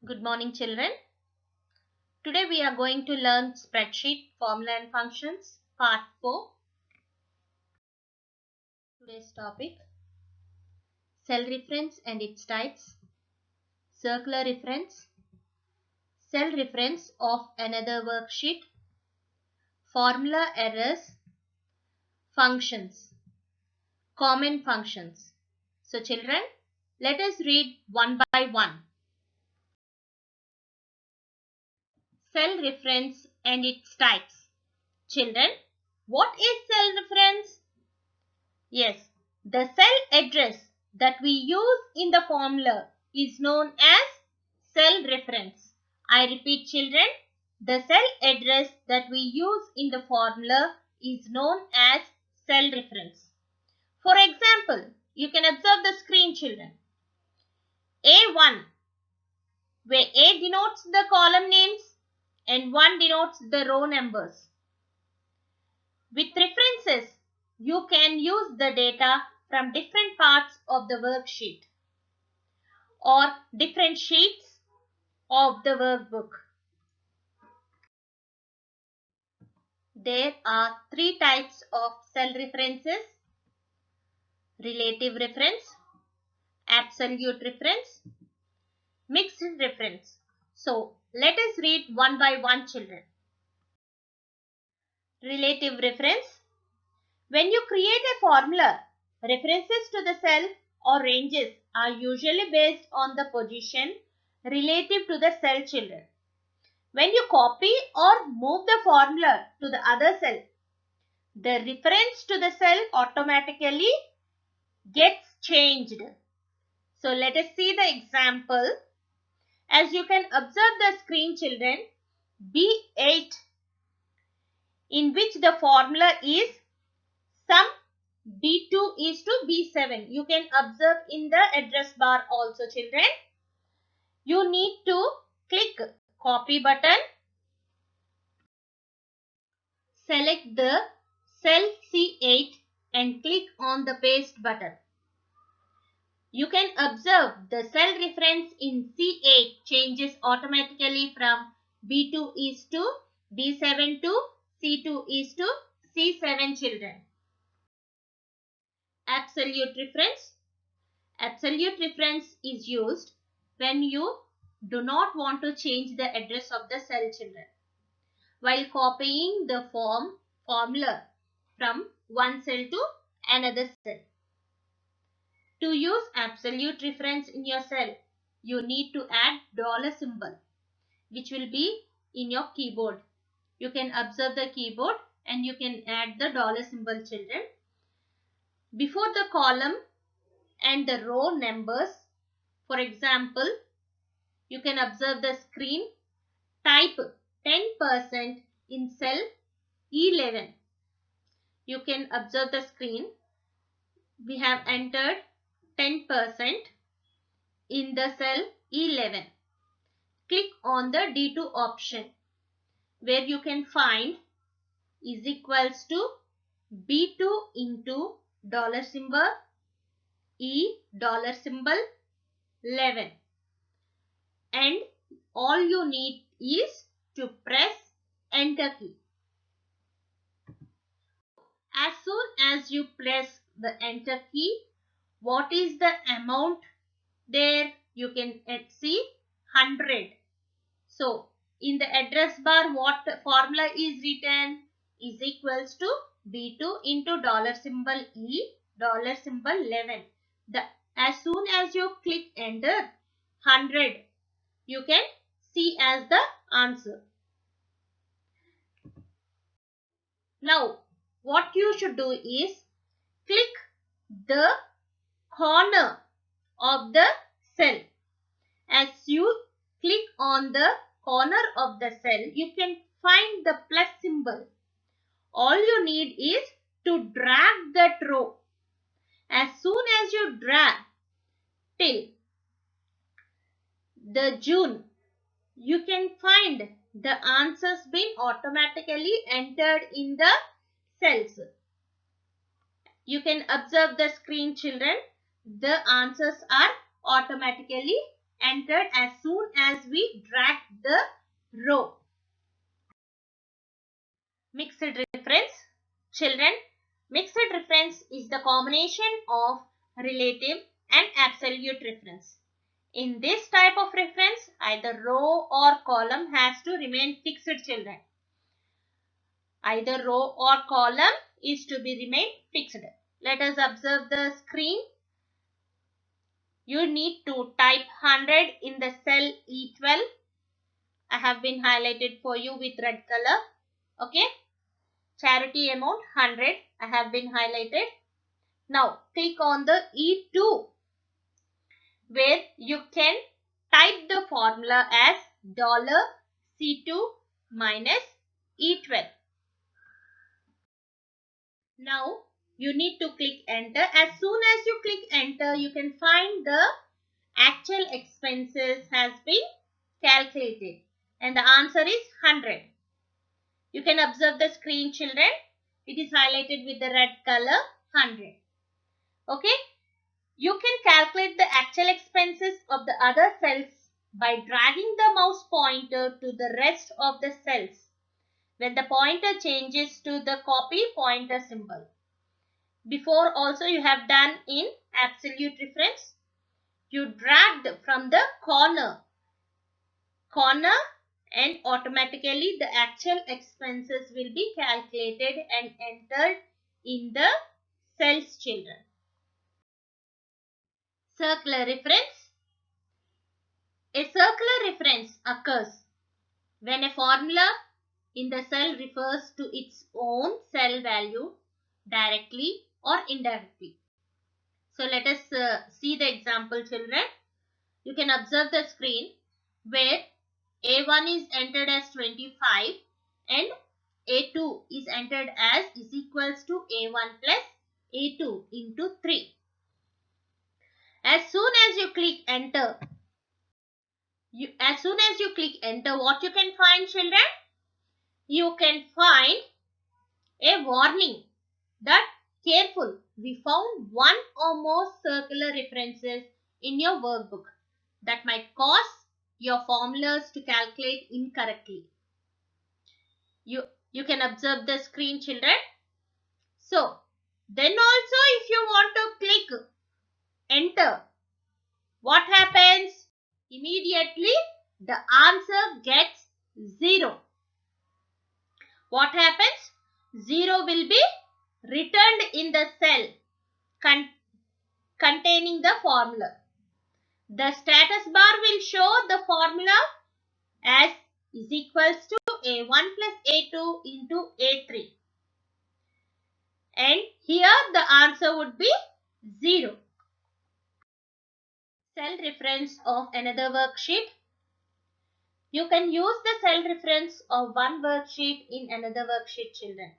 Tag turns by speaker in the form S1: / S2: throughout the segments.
S1: Good morning, children. Today we are going to learn spreadsheet, formula and functions, part 4. Today's topic, cell reference and its types, circular reference, cell reference of another worksheet, formula errors, functions, common functions. So children, let us read one by one. Cell reference and its types. Children, what is cell reference? Yes, the cell address that we use in the formula is known as cell reference. I repeat children, the cell address that we use in the formula is known as cell reference. For example, you can observe the screen children. A1, where A denotes the column names and 1 denotes the row numbers. With references, you can use the data from different parts of the worksheet or different sheets of the workbook. There are three types of cell references: relative reference, absolute reference, mixed reference. So, let us read one by one children. Relative reference. When you create a formula, references to the cell or ranges are usually based on the position relative to the cell children. When you copy or move the formula to the other cell, the reference to the cell automatically gets changed. So let us see the example. As you can observe the screen children, B8, in which the formula is sum B2 is to B7. You can observe in the address bar also children. You need to click copy button. Select the cell C8 and click on the paste button. You can observe the cell reference in C8 changes automatically from B2 is to B7 to C2 is to C7 children. Absolute reference. Absolute reference is used when you do not want to change the address of the cell children while copying the formula from one cell to another cell. To use absolute reference in your cell, you need to add dollar symbol, which will be in your keyboard. You can observe the keyboard and you can add the dollar symbol children. Before the column and the row numbers, for example, you can observe the screen. Type 10% in cell E11. You can observe the screen. We have entered 10% in the cell E11. Click on the D2 option where you can find is equals to B2 into dollar symbol E dollar symbol 11, and all you need is to press enter key. As soon as you press the enter key, what is the amount there? You can see 100. So in the address bar, what formula is written is equals to B2 into dollar symbol E dollar symbol 11. As soon as you click enter 100, you can see as the answer. Now what you should do is click the corner of the cell. As you click on the corner of the cell, you can find the plus symbol. All you need is to drag that row. As soon as you drag till the June, you can find the answers being automatically entered in the cells. You can observe the screen children. The answers are automatically entered as soon as we drag the row. Mixed reference. Children, mixed reference is the combination of relative and absolute reference. In this type of reference, either row or column has to remain fixed, children. Either row or column is to be remain fixed. Let us observe the screen. You need to type 100 in the cell E12. I have been highlighted for you with red color. Okay. Charity amount 100. I have been highlighted. Now click on the E2 where you can type the formula as $C2 minus E12. Now you need to click enter. As soon as you click enter, you can find the actual expenses has been calculated and the answer is 100. You can observe the screen, children. It is highlighted with the red color 100. Okay. You can calculate the actual expenses of the other cells by dragging the mouse pointer to the rest of the cells when the pointer changes to the copy pointer symbol. Before also you have done in absolute reference. You dragged from the corner and automatically the actual expenses will be calculated and entered in the cells, children. Circular reference. A circular reference occurs when a formula in the cell refers to its own cell value directly or indirectly. So let us see the example, children. You can observe the screen where A1 is entered as 25 and A2 is entered as is equals to A1 plus A2 into 3. As soon as you click enter, what you can find, children? You can find a warning that careful, we found one or more circular references in your workbook that might cause your formulas to calculate incorrectly. You can observe the screen, children. So, then also if you want to click enter, what happens? Immediately the answer gets 0. What happens? 0 will be returned in the cell containing the formula. The status bar will show the formula as is equals to A1 plus A2 into A3. And here the answer would be 0. Cell reference of another worksheet. You can use the cell reference of one worksheet in another worksheet, children.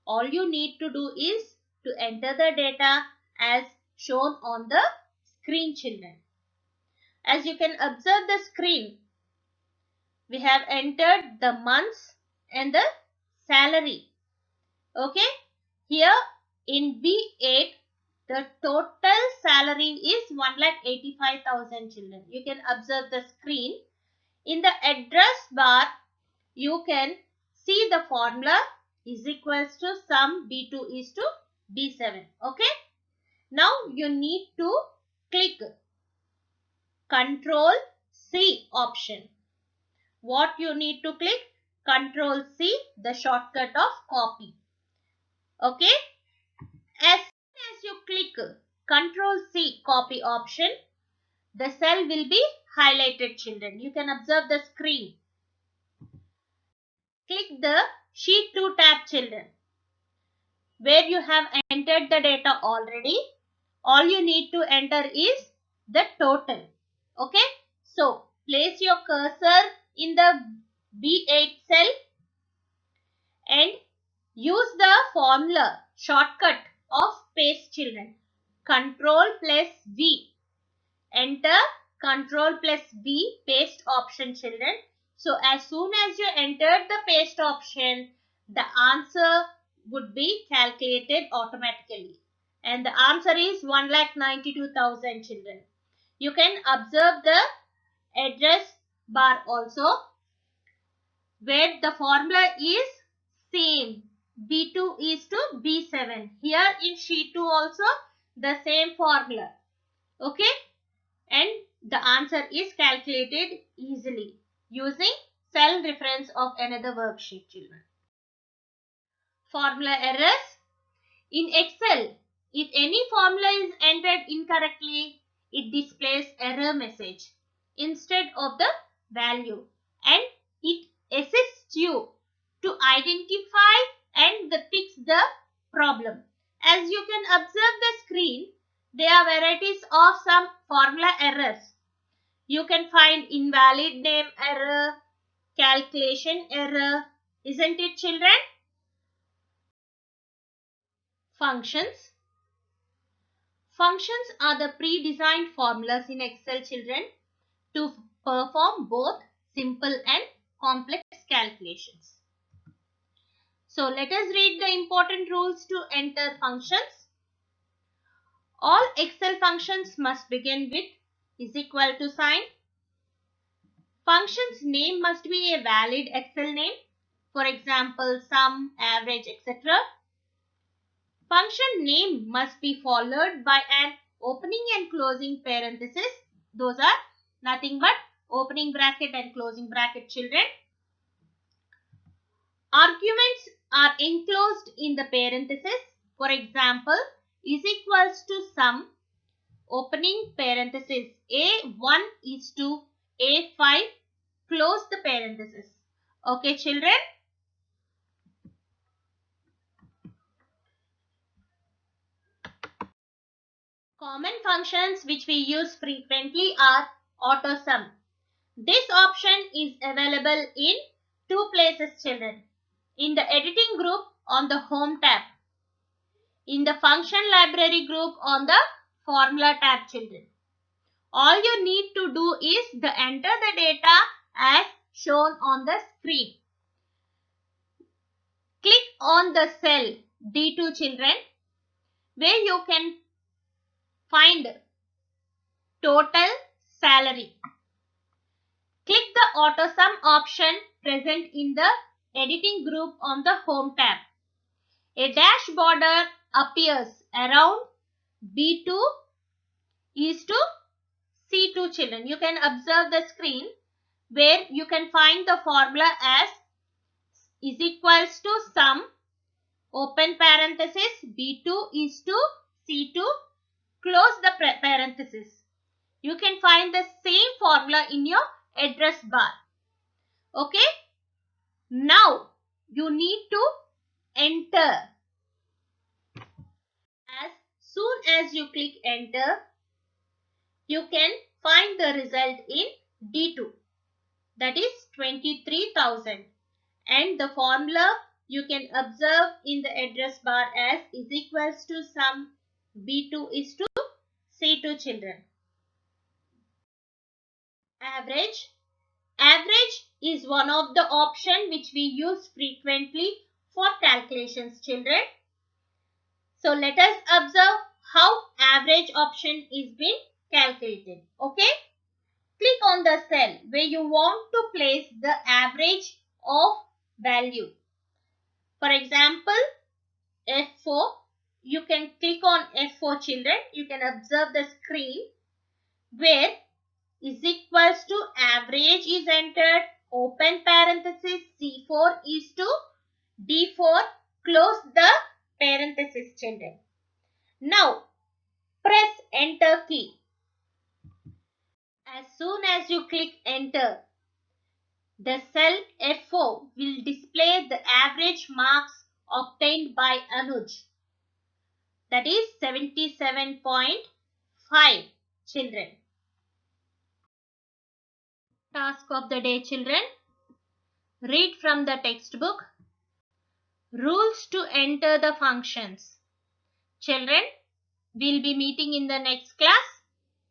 S1: All you need to do is to enter the data as shown on the screen, children. As you can observe the screen, we have entered the months and the salary. Okay. Here in B8, the total salary is 1,85,000, children. You can observe the screen. In the address bar, you can see the formula is equals to sum B2 is to B7. Okay. Now you need to click Control C option. What you need to click? Control C, the shortcut of copy. Okay. As soon as you click Control C copy option, the cell will be highlighted, children. You can observe the screen. Click the Sheet 2 tab, children. Where you have entered the data already. All you need to enter is the total. Okay. So, place your cursor in the B8 cell and use the formula shortcut of paste, children. Control plus V. Enter Control plus V paste option, children. So as soon as you entered the paste option, the answer would be calculated automatically. And the answer is 1,92,000, children. You can observe the address bar also, where the formula is same. B2 is to B7. Here in sheet 2 also the same formula. Okay. And the answer is calculated easily using cell reference of another worksheet, children. Formula errors. In Excel, if any formula is entered incorrectly, it displays error message instead of the value, and it assists you to identify and fix the problem. As you can observe the screen, there are varieties of some formula errors. You can find invalid name error, calculation error, isn't it, children? Functions. Functions are the pre-designed formulas in Excel, children, to perform both simple and complex calculations. So let us read the important rules to enter functions. All Excel functions must begin with is equal to sign. Function's name must be a valid Excel name. For example, sum, average, etc. Function name must be followed by an opening and closing parenthesis. Those are nothing but opening bracket and closing bracket, children. Arguments are enclosed in the parenthesis. For example, is equals to sum, opening parenthesis, A1 is to A5, close the parenthesis. Okay, children. Common functions which we use frequently are AutoSum. This option is available in two places, children. In the editing group on the home tab. In the function library group on the formula tab, children. All you need to do is to enter the data as shown on the screen. Click on the cell D2, children, where you can find total salary. Click the AutoSum option present in the editing group on the home tab. A dash border appears around B2 is to C2, children. You can observe the screen where you can find the formula as is equals to sum, open parenthesis, B2 is to C2, close the parenthesis. You can find the same formula in your address bar. Okay. Now you need to enter. As soon as you click enter, you can find the result in D2, that is 23,000, and the formula you can observe in the address bar as is equals to sum, B2 is to C2, children. Average. Average is one of the option which we use frequently for calculations, children. So let us observe how average option is being calculated. Okay. Click on the cell where you want to place the average of value. For example, F4. You can click on F4, children. You can observe the screen where is equals to average is entered, open parenthesis, C4 is to D4, close the parenthesis, children. Now press enter key. As soon as you click enter, the cell F4 will display the average marks obtained by Anuj, that is 77.5, children. Task of the day, children. Read from the textbook. Rules to enter the functions. Children, we'll be meeting in the next class.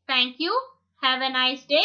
S1: Thank you. Have a nice day.